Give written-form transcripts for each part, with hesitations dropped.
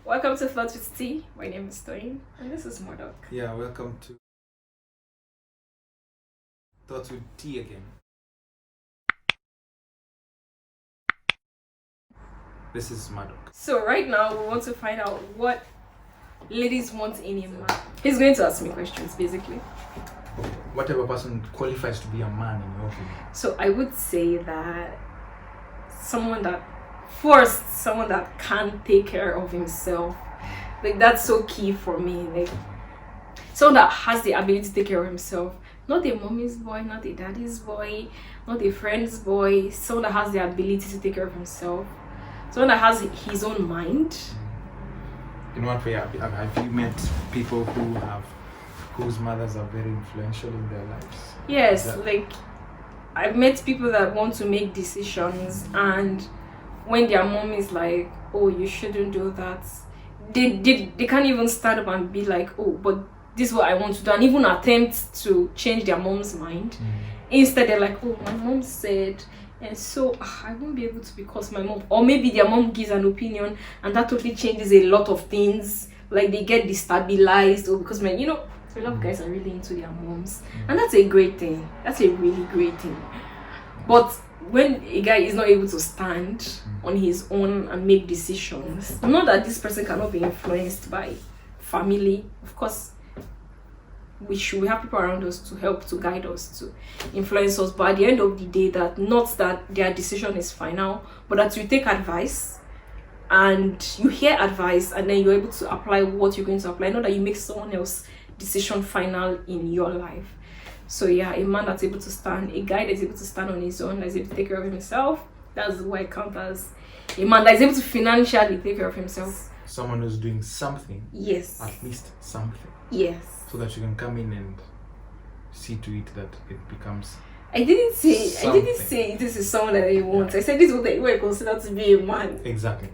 Welcome to Thoughts with Tea. My name is Toyin, and this is Murdoch. Yeah, welcome to Thoughts with Tea again. This is Murdoch. So right now we want to find out what ladies want in a man. He's going to ask me questions, basically. Whatever person qualifies to be a man in your opinion. So I would say that someone that can take care of himself. Like, that's so key for me. Like, someone that has the ability to take care of himself. Not a mommy's boy, not a daddy's boy, not a friend's boy. Someone that has the ability to take care of himself. Someone that has his own mind. In what way have you met people whose mothers are very influential in their lives? Yes, like I've met people that want to make decisions, and when their mom is like, "Oh, you shouldn't do that," they can't even stand up and be like, "Oh, but this is what I want to do," and even attempt to change their mom's mind. Instead, they're like, "Oh, my mom said," and so I won't be able to because my mom, or maybe their mom gives an opinion and that totally changes a lot of things. Like, they get destabilized, or because a lot of guys are really into their moms, and that's a great thing. That's a really great thing. But when a guy is not able to stand on his own and make decisions, not that this person cannot be influenced by family. Of course, we have people around us to help, to guide us, to influence us. But at the end of the day, that not that their decision is final, but that you take advice and you hear advice, and then you're able to apply what you're going to apply. Not that you make someone else's decision final in your life. So yeah, a man that's able to stand, a guy that's able to stand on his own, that's able to take care of himself, that's what I count as a man that's able to financially take care of himself. Someone who's doing something. Yes. At least something. Yes. So that you can come in and see to it that it becomes. I didn't say this is someone that I want. Yeah. I said this is what I consider to be a man. Exactly.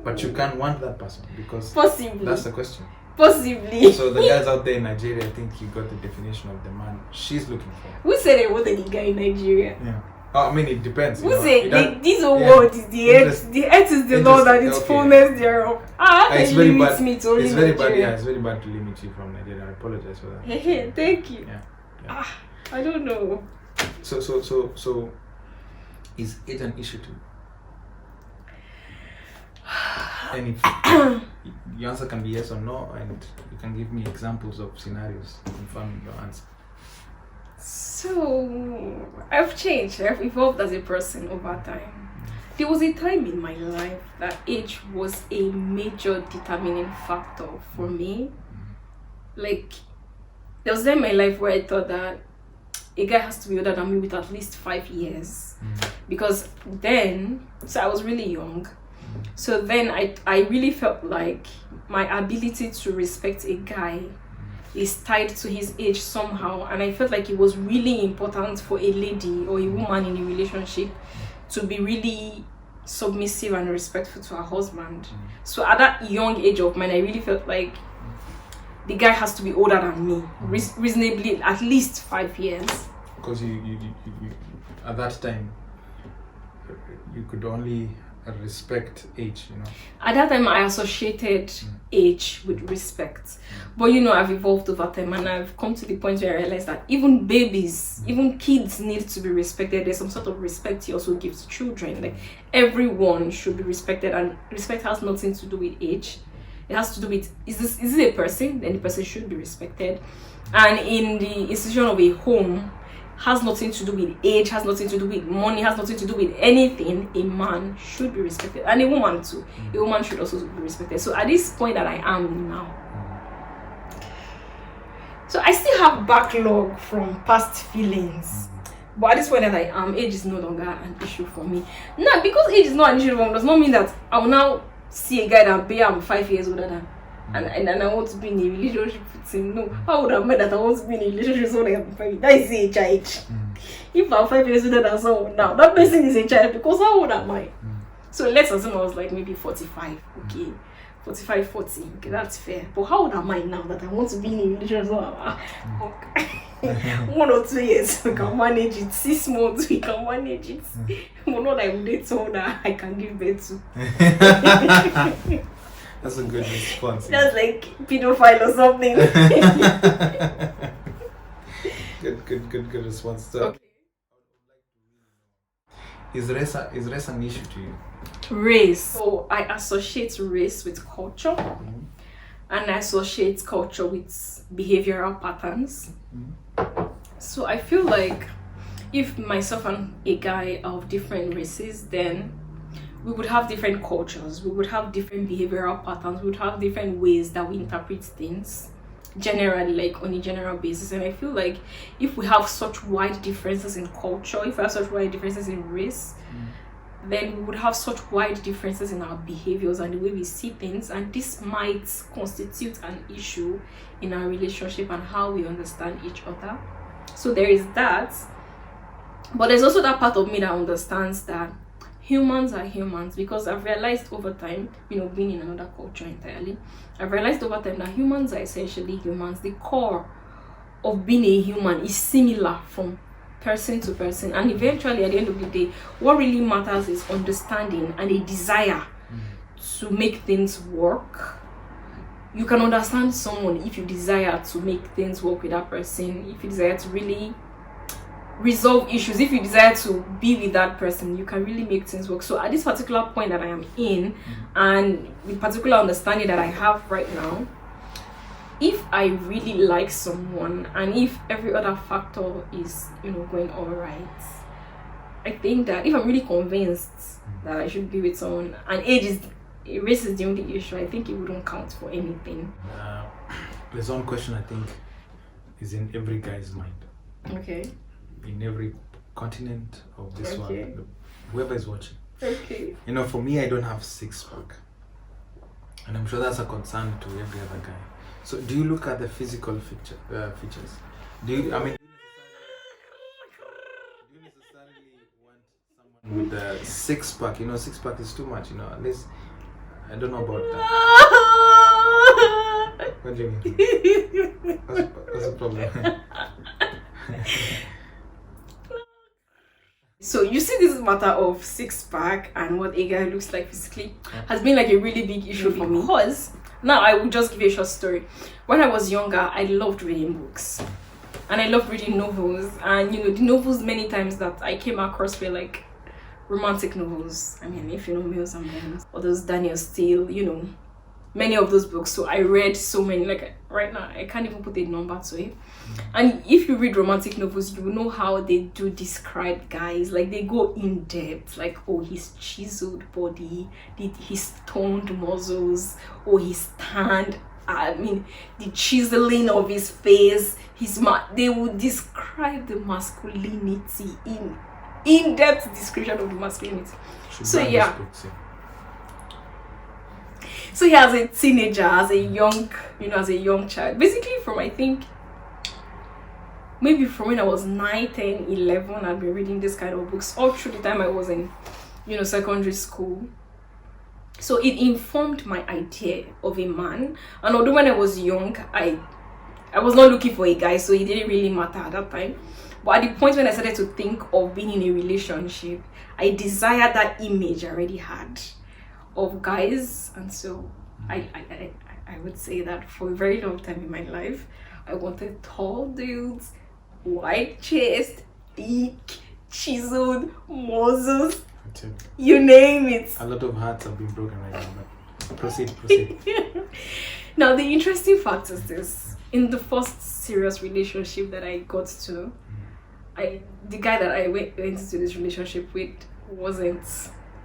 But you can't want that person because possibly. That's the question. Possibly. So the guys out there in Nigeria, I think you got the definition of the man she's looking for. Who said I wanted a guy in Nigeria? Yeah. I mean, it depends. Who said this world is the earth? The earth is the Lord and its fullness thereof. It's very bad. Me to only it's very Nigeria. bad. Yeah, it's very bad to limit you from Nigeria. I apologize for that. Hey, thank you. Yeah. I don't know. So, is it an issue too? And if the answer can be yes or no, and you can give me examples of scenarios confirming your answer. So, I've changed. I've evolved as a person over time. There was a time in my life that age was a major determining factor for me. Like, there was a time in my life where I thought that a guy has to be older than me with at least 5 years. Because then, so I was really young. So then I really felt like my ability to respect a guy is tied to his age somehow, and I felt like it was really important for a lady or a woman in a relationship to be really submissive and respectful to her husband. So at that young age of mine, I really felt like the guy has to be older than me, reasonably, at least 5 years. Because you at that time you could only respect age, At that time, I associated age with respect. But I've evolved over time, and I've come to the point where I realized that even babies, even kids need to be respected. There's some sort of respect you also give to children. Like, everyone should be respected, and respect has nothing to do with age. It has to do with, is this a person? Then the person should be respected. And in the institution of a home, has nothing to do with age, has nothing to do with money, has nothing to do with anything. A man should be respected, and a woman too. A woman should also be respected. So at this point that I am now, so I still have backlog from past feelings, but at this point that I am, age is no longer an issue for me. Now, because age is not an issue for me does not mean that I will now see a guy that I'm 5 years older than, and I want to be in a relationship with him. No, how would I know that I want to be in a relationship with someone like 5 years? That is a child. If I'm 5 years older than someone now, that person is a child, because how old am I? So let's assume I was like maybe 45, okay, 45, 40, okay, that's fair. But how old am I now that I want to be in a relationship with someone? Okay. 1 or 2 years, we can manage it. 6 months, we can manage it. But not like we date someone that I can give birth to. That's a good response. That's like pedophile or something. Good response. So, Okay. is race an issue to you? Race. So I associate race with culture, and I associate culture with behavioral patterns. So I feel like if myself and a guy are of different races, then we would have different cultures, we would have different behavioral patterns, we would have different ways that we interpret things generally, like on a general basis. And I feel like if we have such wide differences in culture, if we have such wide differences in race, then we would have such wide differences in our behaviors and the way we see things, and this might constitute an issue in our relationship and how we understand each other. So there is that, but there's also that part of me that understands that humans are humans, because I've realized over time, being in another culture entirely, I've realized over time that humans are essentially humans. The core of being a human is similar from person to person, and eventually at the end of the day, what really matters is understanding and a desire to make things work. You can understand someone if you desire to make things work with that person, if you desire to really resolve issues, if you desire to be with that person, you can really make things work. So at this particular point that I am in, and the particular understanding that I have right now, if I really like someone and if every other factor is going all right, I think that if I'm really convinced that I should be with someone and race is the only issue, I think it wouldn't count for anything. There's one question I think is in every guy's mind. Okay. In every continent of this Okay. world, whoever is watching. Okay. For me, I don't have six-pack, and I'm sure that's a concern to every other guy. So, do you look at the physical features? Do you necessarily want someone with a six-pack? Six-pack is too much. At least I don't know about that. What do you mean? What's the problem? So you see, this matter of six-pack and what a guy looks like physically has been like a really big issue for me. Because now I will just give you a short story. When I was younger, I loved reading books, and I loved reading novels. And the novels many times that I came across were like romantic novels. I mean, if you know Mills and Bones, or those Daniel Steele, many of those books. So I read so many, like right now I can't even put a number to it. And if you read romantic novels, you know how they do describe guys. Like they go in depth, like, oh, his chiseled body, his toned muscles, or his tanned, the chiseling of his face, they would describe the masculinity in depth description of the masculinity. So yeah. So yeah, as a teenager, as a young child, basically from maybe from when I was 9, 10, 11, I've been reading this kind of books all through the time I was in, secondary school. So it informed my idea of a man. And although when I was young, I was not looking for a guy, so it didn't really matter at that time. But at the point when I started to think of being in a relationship, I desired that image I already had of guys. And so I would say that for a very long time in my life, I wanted tall dudes, wide chest, big, chiseled muscles, you name it. A lot of hearts have been broken right now, but proceed. Now the interesting fact is this: in the first serious relationship that I got to, the guy that I went into this relationship with wasn't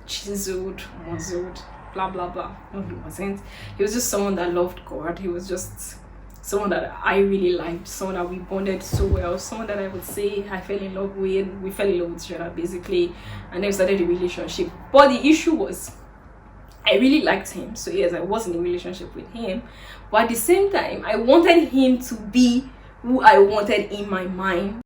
chiseled, muzzled, blah blah blah. No, he wasn't. He was just someone that loved God. He was just someone that I really liked, someone that we bonded so well, someone that I would say I fell in love with. We fell in love with each other basically, and then we started a relationship. But the issue was, I really liked him, so yes, I was in a relationship with him, but at the same time I wanted him to be who I wanted in my mind.